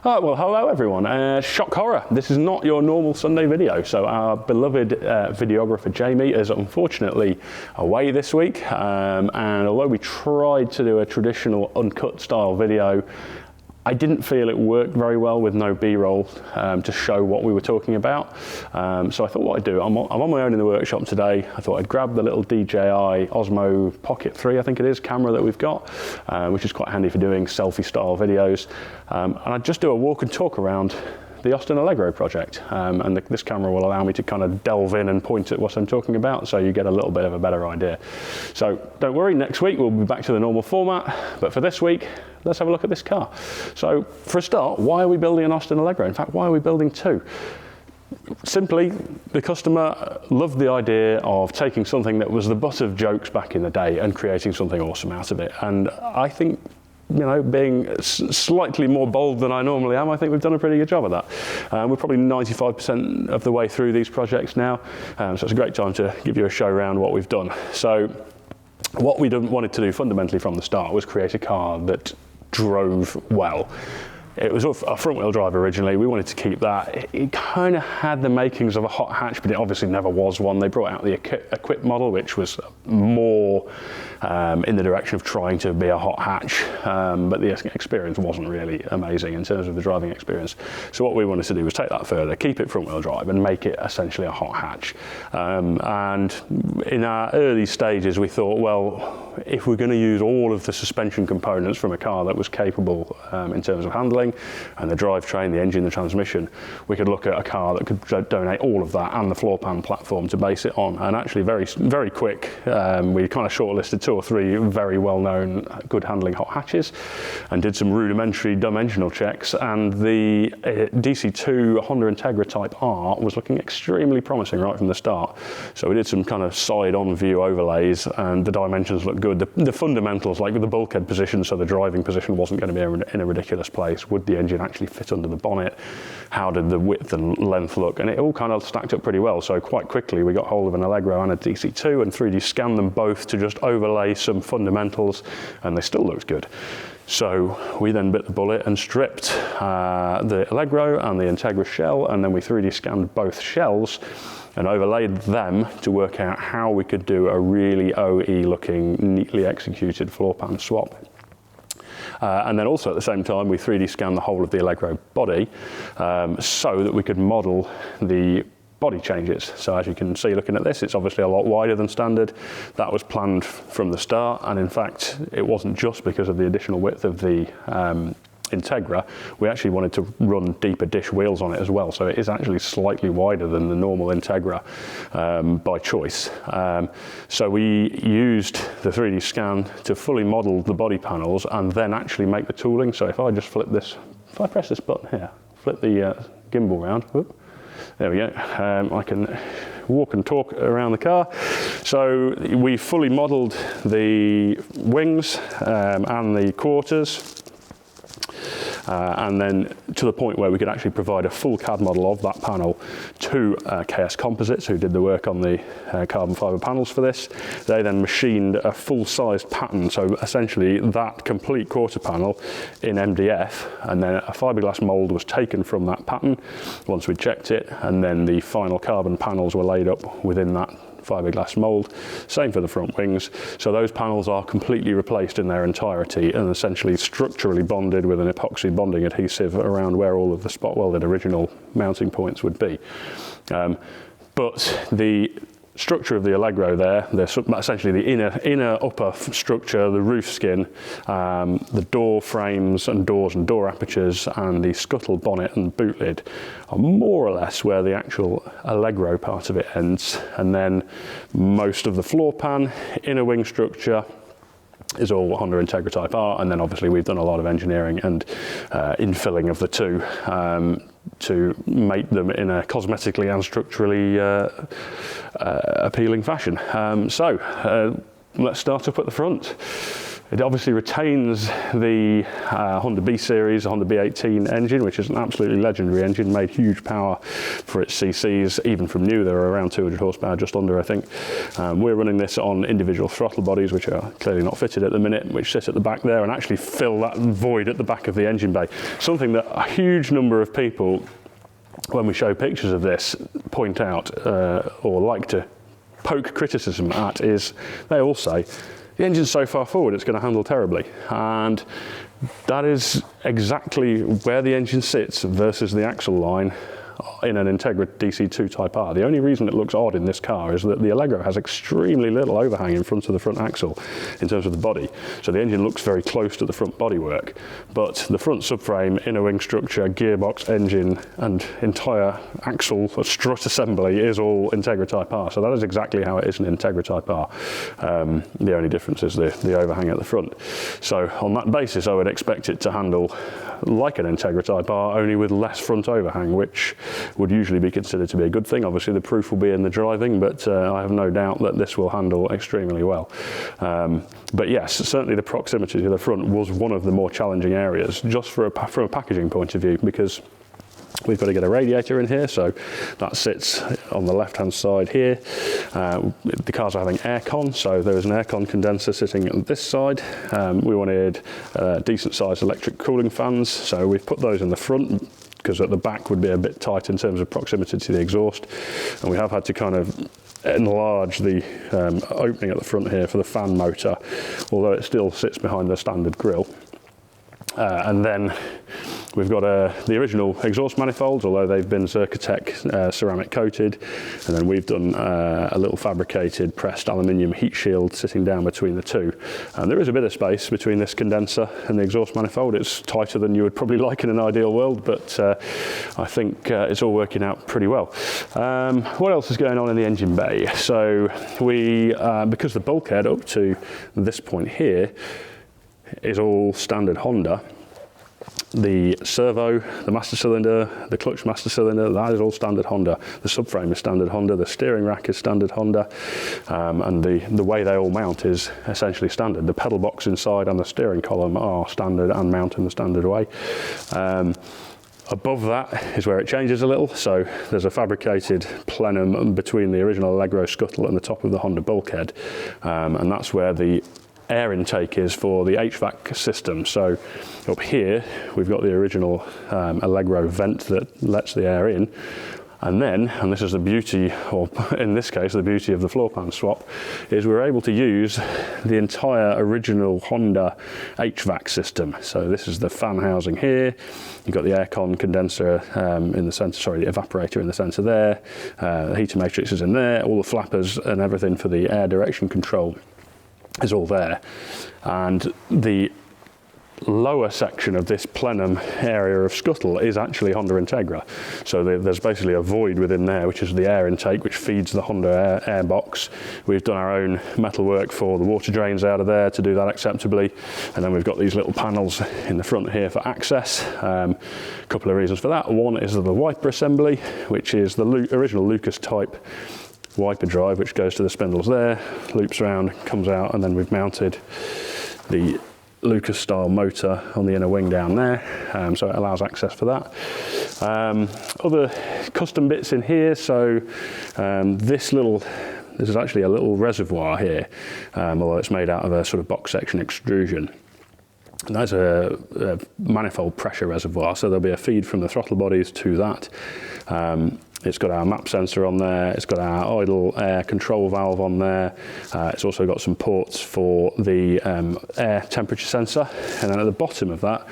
Well, hello everyone. Shock horror. This is not your normal Sunday video. So our beloved videographer Jamie is unfortunately away this week. And although we tried to do a traditional uncut style video, I didn't feel it worked very well with no B-roll to show what we were talking about. So I thought what I'd do, I'm on my own in the workshop today. I thought I'd grab the little DJI Osmo Pocket 3, I think it is, camera that we've got, which is quite handy for doing selfie style videos. And I'd just do a walk and talk around the Austin Allegro project. And this camera will allow me to kind of delve in and point at what I'm talking about, so you get a little bit of a better idea. So don't worry, next week we'll be back to the normal format, but for this week, let's have a look at this car. So for a start, why are we building an Austin Allegro? In fact, why are we building two? Simply, the customer loved the idea of taking something that was the butt of jokes back in the day and creating something awesome out of it. And I think, you know, being slightly more bold than I normally am, I think we've done a pretty good job of that. We're probably 95% of the way through these projects now, so it's a great time to give you a show around what we've done. So what we wanted to do fundamentally from the start was create a car that drove well. It was a front-wheel drive originally. We wanted to keep that. It kind of had the makings of a hot hatch, but it obviously never was one. They brought out the equipped model, which was more in the direction of trying to be a hot hatch, but the experience wasn't really amazing in terms of the driving experience. So what we wanted to do was take that further, keep it front-wheel drive, and make it essentially a hot hatch. And in our early stages, we thought, well, if we're going to use all of the suspension components from a car that was capable in terms of handling, and the drivetrain, the engine, the transmission, we could look at a car that could donate all of that and the floor pan platform to base it on. And actually very quick, we kind of shortlisted 2 or 3 very well-known good handling hot hatches and did some rudimentary dimensional checks, and the DC2 Honda Integra Type R was looking extremely promising right from the start. So we did some kind of side-on view overlays, and the dimensions looked good. The fundamentals, like the bulkhead position, so the driving position wasn't going to be in a ridiculous place. Would the engine actually fit under the bonnet? How did the width and length look? And it all kind of stacked up pretty well. So quite quickly we got hold of an Allegro and a DC2 and 3D scanned them both to just overlay some fundamentals, and they still looked good. So we then bit the bullet and stripped the Allegro and the Integra shell, and then we 3D scanned both shells and overlaid them to work out how we could do a really OE looking, neatly executed floor pan swap. And then also at the same time, we 3D scanned the whole of the Allegro body so that we could model the body changes. So as you can see looking at this, it's obviously a lot wider than standard. That was planned from the start, and in fact, it wasn't just because of the additional width of the Integra. We actually wanted to run deeper dish wheels on it as well, so it is actually slightly wider than the normal Integra by choice. So we used the 3D scan to fully model the body panels and then actually make the tooling. So if I just flip this, if I press this button here, flip the gimbal round, whoop, there we go, I can walk and talk around the car. So we fully modeled the wings and the quarters, and then to the point where we could actually provide a full CAD model of that panel to KS Composites, who did the work on the carbon fibre panels for this. They then machined a full-sized pattern, so essentially that complete quarter panel in MDF, and then a fiberglass mould was taken from that pattern once we checked it, and then the final carbon panels were laid up within that fiberglass mould. Same for the front wings. So those panels are completely replaced in their entirety and essentially structurally bonded with an epoxy bonding adhesive around where all of the spot welded original mounting points would be. But the structure of the Allegro there, essentially the inner upper structure, the roof skin, the door frames and doors and door apertures, and the scuttle bonnet and boot lid are more or less where the actual Allegro part of it ends. And then most of the floor pan, inner wing structure, is all Honda Integra Type R, and then obviously we've done a lot of engineering and infilling of the two to make them in a cosmetically and structurally appealing fashion. So let's start up at the front. It obviously retains the Honda B series, Honda B18 engine, which is an absolutely legendary engine, made huge power for its CCs, even from new. They were around 200 horsepower, just under, I think. We're running this on individual throttle bodies, which are clearly not fitted at the minute, which sit at the back there and actually fill that void at the back of the engine bay. Something that a huge number of people, when we show pictures of this, point out or like to poke criticism at is they all say, the engine's so far forward it's going to handle terribly, and that is exactly where the engine sits versus the axle line in an Integra DC2 Type R. The only reason it looks odd in this car is that the Allegro has extremely little overhang in front of the front axle in terms of the body, so the engine looks very close to the front bodywork, but the front subframe, inner wing structure, gearbox, engine and entire axle strut assembly is all Integra Type R, so that is exactly how it is in Integra Type R. The only difference is the overhang at the front. So on that basis I would expect it to handle like an Integra Type R, only with less front overhang, which would usually be considered to be a good thing. Obviously the proof will be in the driving, but I have no doubt that this will handle extremely well. But yes, certainly the proximity to the front was one of the more challenging areas, just from a packaging point of view, because we've got to get a radiator in here, so that sits on the left-hand side here. The cars are having aircon, so there is an aircon condenser sitting on this side. We wanted decent-sized electric cooling fans, so we've put those in the front, because at the back would be a bit tight in terms of proximity to the exhaust, and we have had to kind of enlarge the opening at the front here for the fan motor, although it still sits behind the standard grille. And then we've got the original exhaust manifolds, although they've been Zerkotech ceramic coated, and then we've done a little fabricated pressed aluminium heat shield sitting down between the two. And there is a bit of space between this condenser and the exhaust manifold. It's tighter than you would probably like in an ideal world, but I think it's all working out pretty well. What else is going on in the engine bay? So we, because the bulkhead up to this point here is all standard Honda, the servo, the master cylinder, the clutch master cylinder, that is all standard Honda. The subframe is standard Honda, the steering rack is standard Honda, and the way they all mount is essentially standard. The pedal box inside and the steering column are standard and mount in the standard way. Above that is where it changes a little, so there's a fabricated plenum between the original Allegro scuttle and the top of the Honda bulkhead, and that's where the air intake is for the HVAC system. So up here we've got the original Allegro vent that lets the air in, and then, and this is the beauty, or in this case the beauty of the floor pan swap, is we're able to use the entire original Honda HVAC system. So this is the fan housing here, you've got the aircon condenser in the centre, sorry, the evaporator in the centre there, the heater matrix is in there, all the flappers and everything for the air direction control is all there, and the lower section of this plenum area of scuttle is actually Honda Integra. So there's basically a void within there, which is the air intake, which feeds the Honda air box. We've done our own metalwork for the water drains out of there to do that acceptably, and then we've got these little panels in the front here for access. A couple of reasons for that. One is the wiper assembly, which is the original Lucas type wiper drive, which goes to the spindles there, loops around, comes out, and then we've mounted the Lucas style motor on the inner wing down there, so it allows access for that. Other custom bits in here, so this is actually a little reservoir here, although it's made out of a sort of box section extrusion. And that's a manifold pressure reservoir, so there'll be a feed from the throttle bodies to that. It's got our map sensor on there, it's got our idle air control valve on there, it's also got some ports for the air temperature sensor, and then at the bottom of that,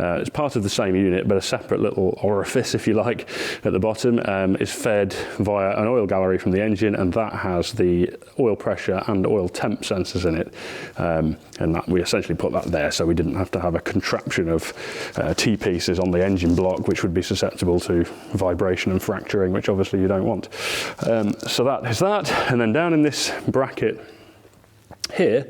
it's part of the same unit, but a separate little orifice, if you like, at the bottom is fed via an oil gallery from the engine, and that has the oil pressure and oil temp sensors in it, and that we essentially put that there so we didn't have to have a contraption of T-pieces on the engine block, which would be susceptible to vibration and fracturing, which obviously you don't want. So that is that, and then down in this bracket here,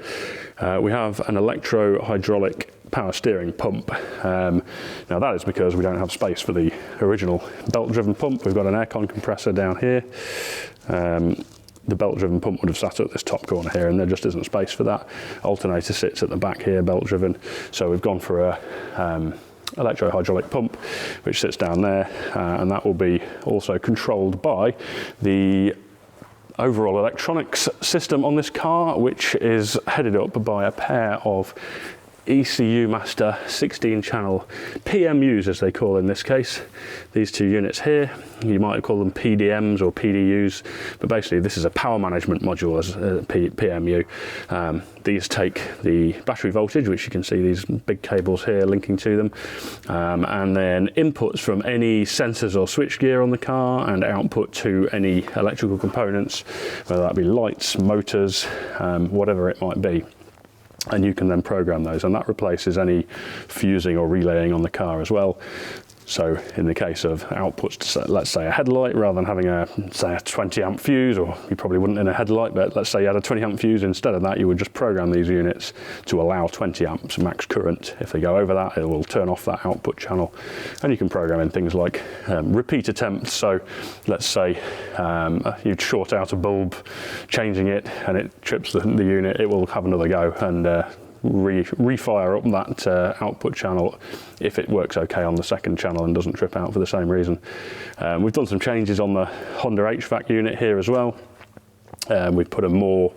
we have an electro-hydraulic power steering pump. Now that is because we don't have space for the original belt driven pump. We've got an aircon compressor down here, the belt-driven pump would have sat at this top corner here, and there just isn't space for that. Alternator sits at the back here, belt-driven. So we've gone for a electro-hydraulic pump, which sits down there, and that will be also controlled by the overall electronics system on this car, which is headed up by a pair of ECU Master 16-channel PMUs, as they call in this case. These two units here, you might call them PDMs or PDUs, but basically this is a power management module as a PMU. These take the battery voltage, which you can see these big cables here linking to them, and then inputs from any sensors or switchgear on the car, and output to any electrical components, whether that be lights, motors, whatever it might be. And you can then program those, and that replaces any fusing or relaying on the car as well. So in the case of outputs to, let's say, a headlight, rather than having a 20 amp fuse, or you probably wouldn't in a headlight, but let's say you had a 20 amp fuse, instead of that you would just program these units to allow 20 amps max current. If they go over that, it will turn off that output channel. And you can program in things like repeat attempts. So let's say you'd short out a bulb, changing it, and it trips the unit, it will have another go and refire up that output channel if it works okay on the second channel and doesn't trip out for the same reason. We've done some changes on the Honda HVAC unit here as well. We've put a more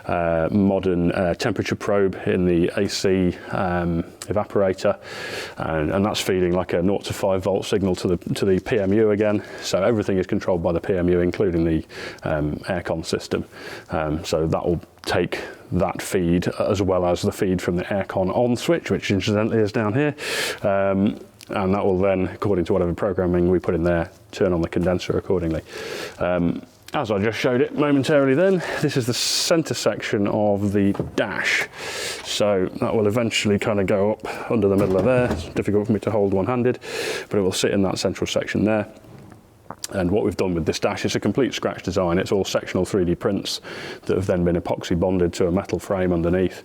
modern temperature probe in the AC evaporator, and that's feeding like a 0 to 5 volt signal to the PMU again. So everything is controlled by the PMU, including the aircon system. So that will take that feed as well as the feed from the aircon on switch, which incidentally is down here. And that will then, according to whatever programming we put in there, turn on the condenser accordingly. As I just showed it momentarily then, this is the center section of the dash. So that will eventually kind of go up under the middle of there. It's difficult for me to hold one-handed, but it will sit in that central section there. And what we've done with this dash is a complete scratch design. It's all sectional 3D prints that have then been epoxy bonded to a metal frame underneath.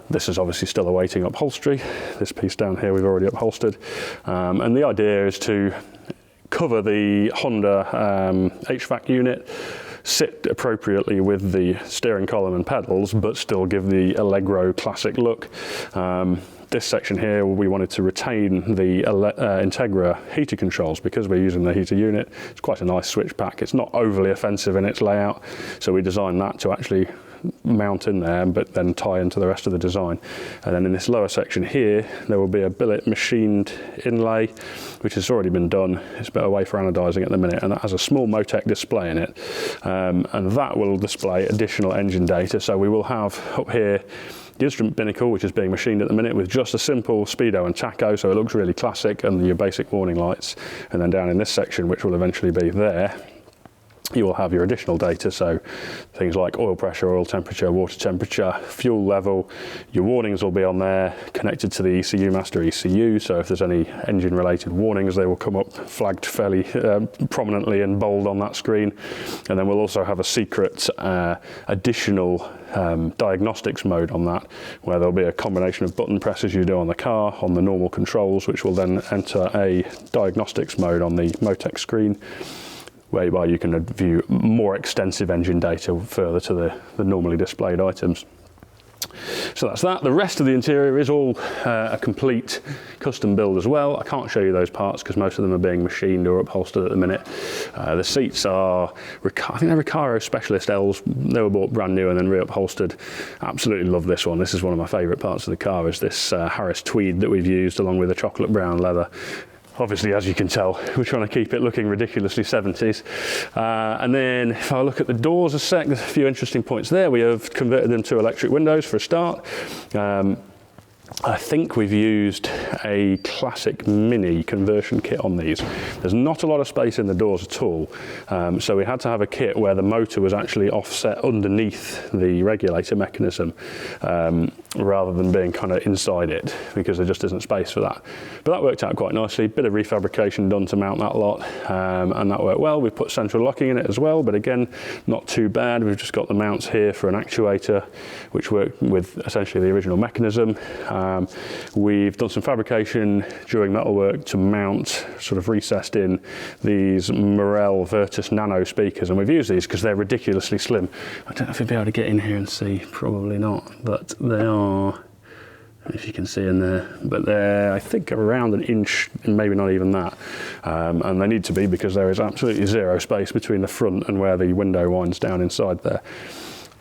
This is obviously still awaiting upholstery. This piece down here we've already upholstered. And the idea is to cover the Honda HVAC unit, sit appropriately with the steering column and pedals, but still give the Allegro classic look. This section here, we wanted to retain the Integra heater controls because we're using the heater unit. It's quite a nice switch pack. It's not overly offensive in its layout, so we designed that to actually mount in there but then tie into the rest of the design. And then in this lower section here there will be a billet machined inlay which has already been done. It's a bit away for anodizing at the minute, and that has a small Motec display in it, and that will display additional engine data. So we will have up here the instrument binnacle, which is being machined at the minute with just a simple speedo and tacho, so it looks really classic, and your basic warning lights. And then down in this section, which will eventually be there, you will have your additional data, so things like oil pressure, oil temperature, water temperature, fuel level. Your warnings will be on there, connected to the ECU Master ECU, so if there's any engine related warnings, they will come up flagged fairly prominently in bold on that screen. And then we'll also have a secret additional diagnostics mode on that, where there'll be a combination of button presses you do on the car, on the normal controls, which will then enter a diagnostics mode on the Motec screen, whereby you can view more extensive engine data further to the normally displayed items. So that's that. The rest of the interior is all a complete custom build as well. I can't show you those parts because most of them are being machined or upholstered at the minute. The seats are, I think they're Recaro Specialist L's. They were bought brand new and then re-upholstered. Absolutely love this one. This is one of my favourite parts of the car, is this Harris tweed that we've used along with the chocolate brown leather. Obviously, as you can tell, we're trying to keep it looking ridiculously 70s. And then if I look at the doors a sec, there's a few interesting points there. We have converted them to electric windows for a start. I think we've used a classic mini conversion kit on these. There's not a lot of space in the doors at all, so we had to have a kit where the motor was actually offset underneath the regulator mechanism, rather than being kind of inside it, because there just isn't space for that. But that worked out quite nicely. Bit of refabrication done to mount that lot, and that worked well. We've put central locking in it as well, but again, not too bad. We've just got the mounts here for an actuator, which work with essentially the original mechanism. We've done some fabrication during metalwork to mount, sort of recessed in, these Morel Virtus Nano speakers, and we've used these because they're ridiculously slim. I don't know if you'll be able to get in here and see, probably not, but they are, if you can see in there, but they're, I think, around an inch, and maybe not even that. And they need to be, because there is absolutely zero space between the front and where the window winds down inside there.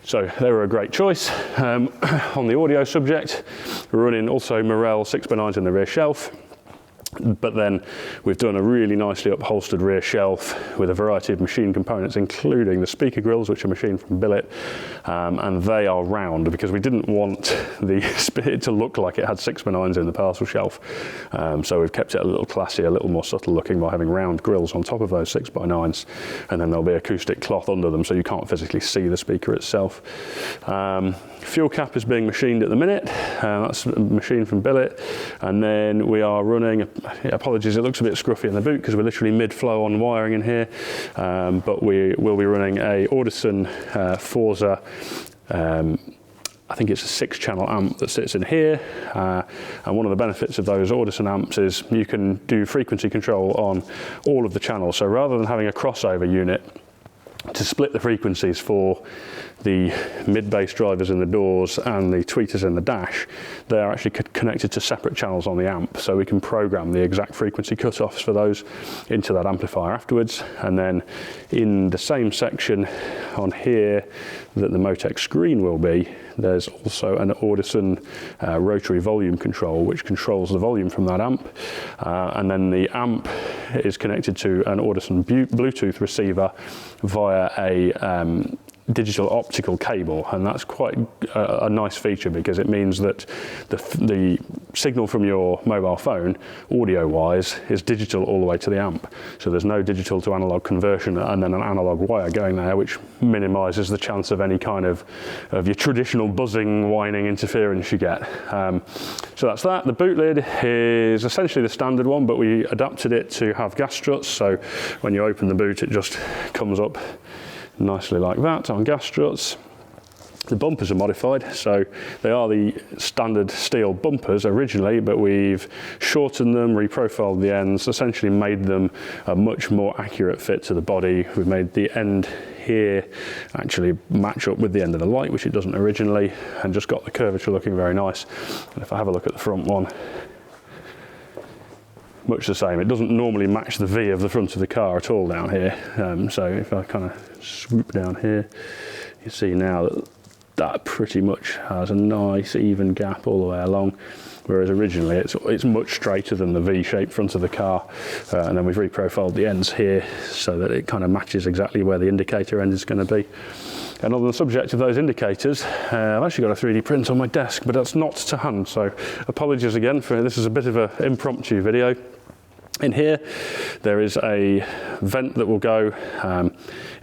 So they were a great choice. On the audio subject, we're running also Morel 6x9s in the rear shelf. But then we've done a really nicely upholstered rear shelf with a variety of machine components, including the speaker grills, which are machined from billet, and they are round because we didn't want it to look like it had 6x9s in the parcel shelf. So we've kept it a little classy, a little more subtle looking by having round grills on top of those 6x9s, and then there'll be acoustic cloth under them so you can't physically see the speaker itself. Fuel cap is being machined at the minute. That's machined from billet, and then we are running, apologies, it looks a bit scruffy in the boot because we're literally mid-flow on wiring in here, but we will be running a Audison Forza, I think it's a 6-channel amp that sits in here, and one of the benefits of those Audison amps is you can do frequency control on all of the channels. So rather than having a crossover unit to split the frequencies for the mid-bass drivers in the doors and the tweeters in the dash, they are actually connected to separate channels on the amp, so we can program the exact frequency cutoffs for those into that amplifier afterwards. And then in the same section on here that the Motec screen will be, there's also an Audison rotary volume control, which controls the volume from that amp, and then the amp is connected to an Audison Bluetooth receiver via a digital optical cable, and that's quite a nice feature because it means that the signal from your mobile phone, audio wise, is digital all the way to the amp. So there's no digital to analog conversion and then an analog wire going there, which minimises the chance of any kind of your traditional buzzing, whining interference you get. So that's that. The boot lid is essentially the standard one, but we adapted it to have gas struts, so when you open the boot it just comes up nicely like that on gas struts. The bumpers are modified, so they are the standard steel bumpers originally, but we've shortened them, reprofiled the ends, essentially made them a much more accurate fit to the body. We've made the end here actually match up with the end of the light, which it doesn't originally, and just got the curvature looking very nice. And if I have a look at the front one, much the same. It doesn't normally match the V of the front of the car at all down here. So if I kind of swoop down here, you see now that pretty much has a nice even gap all the way along, whereas originally it's much straighter than the V-shaped front of the car. And then we've reprofiled the ends here so that it kind of matches exactly where the indicator end is going to be. And on the subject of those indicators, I've actually got a 3D print on my desk, but that's not to hand, so apologies again for this is a bit of an impromptu video. In here, there is a vent that will go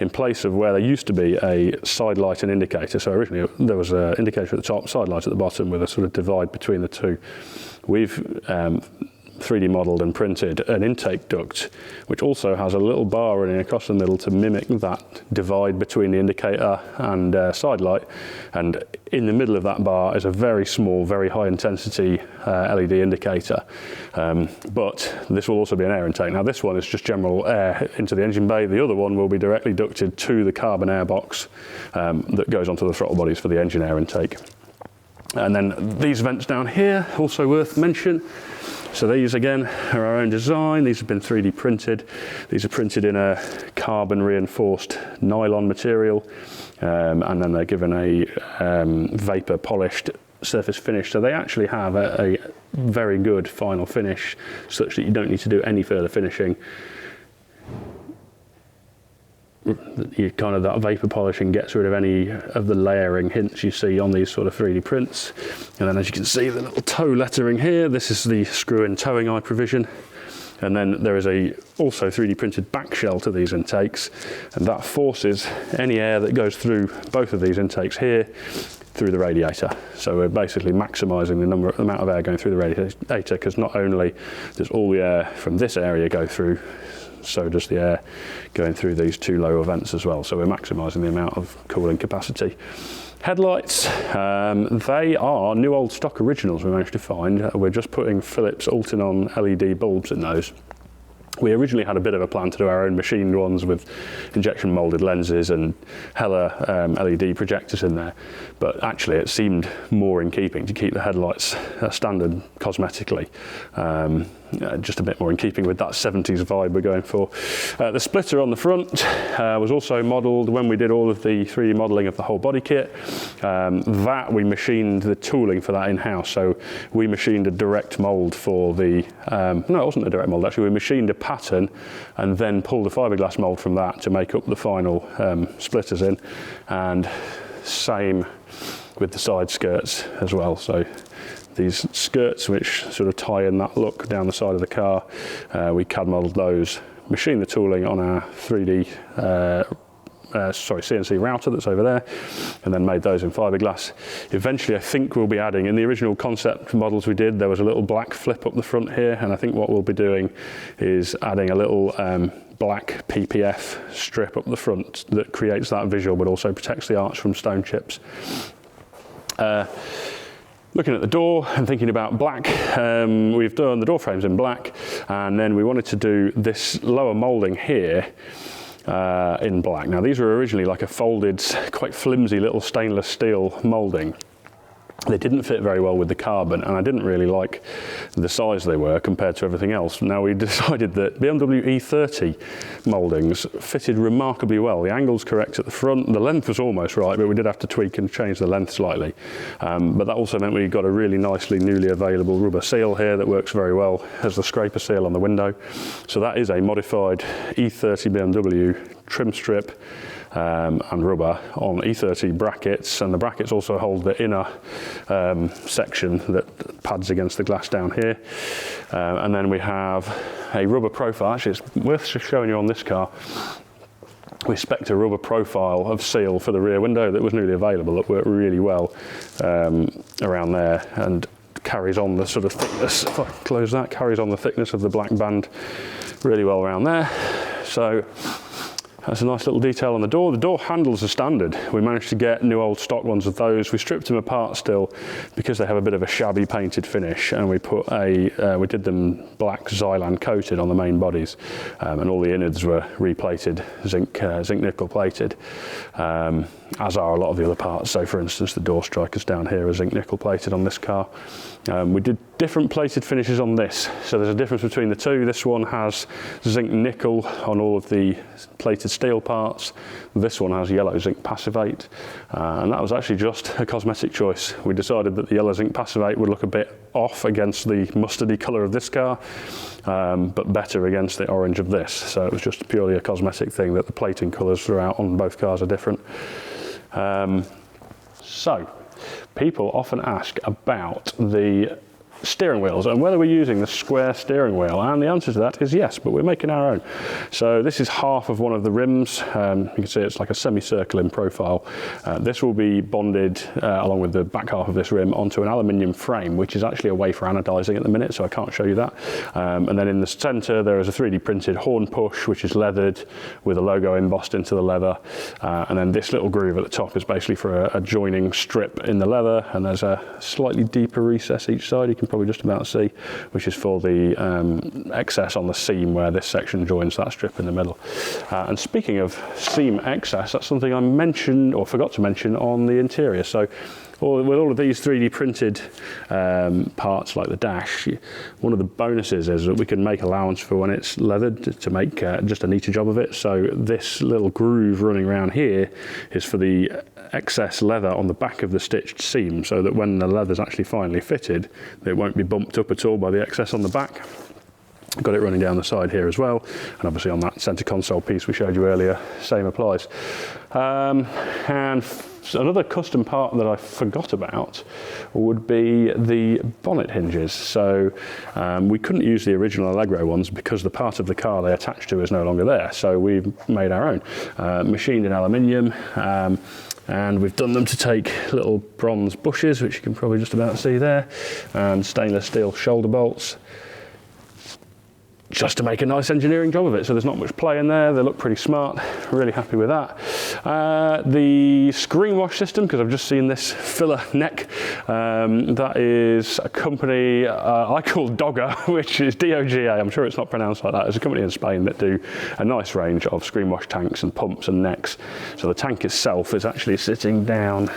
in place of where there used to be a side light and indicator. So originally there was an indicator at the top, side light at the bottom with a sort of divide between the two. We've 3D modelled and printed an intake duct, which also has a little bar running across the middle to mimic that divide between the indicator and side light. And in the middle of that bar is a very small, very high intensity LED indicator. But this will also be an air intake. Now this one is just general air into the engine bay. The other one will be directly ducted to the carbon air box that goes onto the throttle bodies for the engine air intake. And then these vents down here, also worth mention. So these again are our own design. These have been 3D printed. These are printed in a carbon reinforced nylon material, and then they're given a vapor polished surface finish. So they actually have a very good final finish, such that you don't need to do any further finishing. That vapor polishing gets rid of any of the layering hints you see on these sort of 3D prints. And then as you can see, the little toe lettering here, this is the screw-in towing eye provision. And then there is also 3D printed back shell to these intakes, and that forces any air that goes through both of these intakes here through the radiator. So we're basically maximising the amount of air going through the radiator, because not only does all the air from this area go through, so does the air going through these two lower vents as well. So we're maximising the amount of cooling capacity. Headlights, they are new old stock originals we managed to find. We're just putting Philips Ultinon LED bulbs in those. We originally had a bit of a plan to do our own machined ones with injection moulded lenses and Hella LED projectors in there, but actually it seemed more in keeping to keep the headlights standard cosmetically. Just a bit more in keeping with that 70s vibe we're going for. The splitter on the front was also modelled when we did all of the 3D modelling of the whole body kit. That we machined the tooling for that in-house, so we machined a direct mould for the, no, it wasn't a direct mould actually, we machined a pattern and then pulled a fiberglass mould from that to make up the final splitters in, and same with the side skirts as well. So these skirts which sort of tie in that look down the side of the car, we CAD modelled those, machined the tooling on our 3D CNC router that's over there, and then made those in fiberglass. Eventually I think we'll be adding, in the original concept models we did, there was a little black flip up the front here, and I think what we'll be doing is adding a little black PPF strip up the front that creates that visual but also protects the arch from stone chips. Looking at the door and thinking about black, we've done the door frames in black, and then we wanted to do this lower moulding here in black. Now these were originally like a folded, quite flimsy little stainless steel moulding. They didn't fit very well with the carbon, and I didn't really like the size they were compared to everything else. Now we decided that BMW E30 mouldings fitted remarkably well. The angle's correct at the front, the length was almost right, but we did have to tweak and change the length slightly. But that also meant we got a really nicely newly available rubber seal here that works very well as the scraper seal on the window. So that is a modified E30 BMW trim strip and rubber on E30 brackets, and the brackets also hold the inner section that pads against the glass down here. And then we have a rubber profile. Actually, it's worth showing you on this car. We spec'd a rubber profile of seal for the rear window that was newly available that worked really well around there, and carries on the sort of thickness, if I close that, carries on the thickness of the black band really well around there. So that's a nice little detail on the door. The door handles are standard. We managed to get new old stock ones of those. We stripped them apart still because they have a bit of a shabby painted finish, and we put we did them black Xylan coated on the main bodies, and all the innards were replated, zinc nickel plated, as are a lot of the other parts. So for instance, the door strikers down here are zinc nickel plated on this car. We did different plated finishes on this, so there's a difference between the two. This one has zinc nickel on all of the plated steel parts. This one has yellow zinc passivate, and that was actually just a cosmetic choice. We decided that the yellow zinc passivate would look a bit off against the mustardy colour of this car, but better against the orange of this. So it was just purely a cosmetic thing that the plating colours throughout on both cars are different. So people often ask about the steering wheels and whether we're using the square steering wheel, and the answer to that is yes, but we're making our own. So this is half of one of the rims. You can see it's like a semicircle in profile. This will be bonded along with the back half of this rim onto an aluminium frame, which is actually a way for anodizing at the minute, so I can't show you that. And then in the center there is a 3D printed horn push, which is leathered with a logo embossed into the leather, and then this little groove at the top is basically for a joining strip in the leather, and there's a slightly deeper recess each side. You can probably just about see, which is for the excess on the seam where this section joins that strip in the middle. And speaking of seam excess, that's something I mentioned or forgot to mention on the interior. So with all of these 3D printed parts like the dash, one of the bonuses is that we can make allowance for when it's leathered to make just a neater job of it. So this little groove running around here is for the excess leather on the back of the stitched seam, so that when the leather's actually finally fitted, it won't be bumped up at all by the excess on the back. Got it running down the side here as well, and obviously on that centre console piece we showed you earlier, same applies. And another custom part that I forgot about would be the bonnet hinges. So we couldn't use the original Allegro ones because the part of the car they attach to is no longer there, so we've made our own, machined in aluminium. And we've done them to take little bronze bushes, which you can probably just about see there, and stainless steel shoulder bolts. just to make a nice engineering job of it. So there's not much play in there. They look pretty smart. Really happy with that. The screen wash system, because I've just seen this filler neck, that is a company I call Dogger, which is D-O-G-A. I'm sure it's not pronounced like that. It's a company in Spain that do a nice range of screen wash tanks and pumps and necks. So the tank itself is actually sitting down,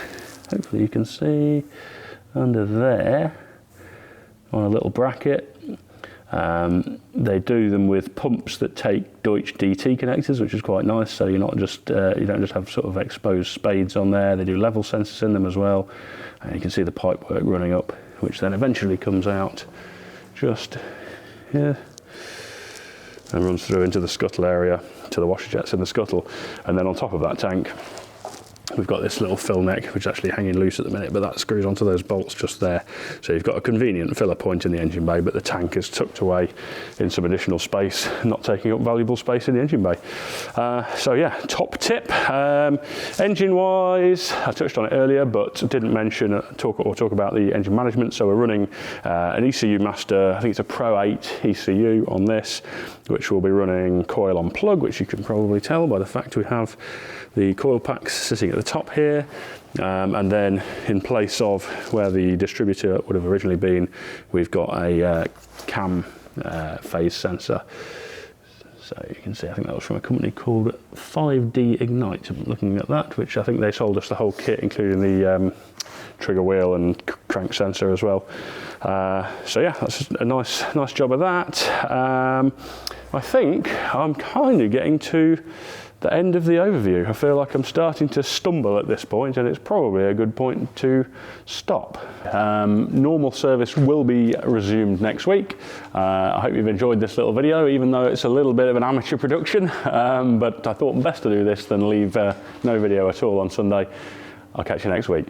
hopefully you can see, under there on a little bracket. They do them with pumps that take Deutsch DT connectors, which is quite nice. So you're not just you don't just have sort of exposed spades on there. They do level sensors in them as well, and you can see the pipe work running up, which then eventually comes out just here and runs through into the scuttle area to the washer jets in the scuttle. And then on top of that tank, we've got this little fill neck, which is actually hanging loose at the minute, but that screws onto those bolts just there. So you've got a convenient filler point in the engine bay, but the tank is tucked away in some additional space, not taking up valuable space in the engine bay. So yeah, top tip. Engine-wise, I touched on it earlier, but didn't mention talk about the engine management. So we're running an ECU master. I think it's a Pro 8 ECU on this, which will be running coil on plug, which you can probably tell by the fact we have the coil packs sitting at the top here, and then in place of where the distributor would have originally been, we've got a cam phase sensor. So you can see, I think that was from a company called 5D Ignite. I'm looking at that, which I think they sold us the whole kit, including the trigger wheel and crank sensor as well. So yeah, that's a nice job of that. I think I'm kind of getting to the end of the overview. I feel like I'm starting to stumble at this point, and it's probably a good point to stop. Normal service will be resumed next week. I hope you've enjoyed this little video, even though it's a little bit of an amateur production, but I thought best to do this than leave no video at all on Sunday. I'll catch you next week.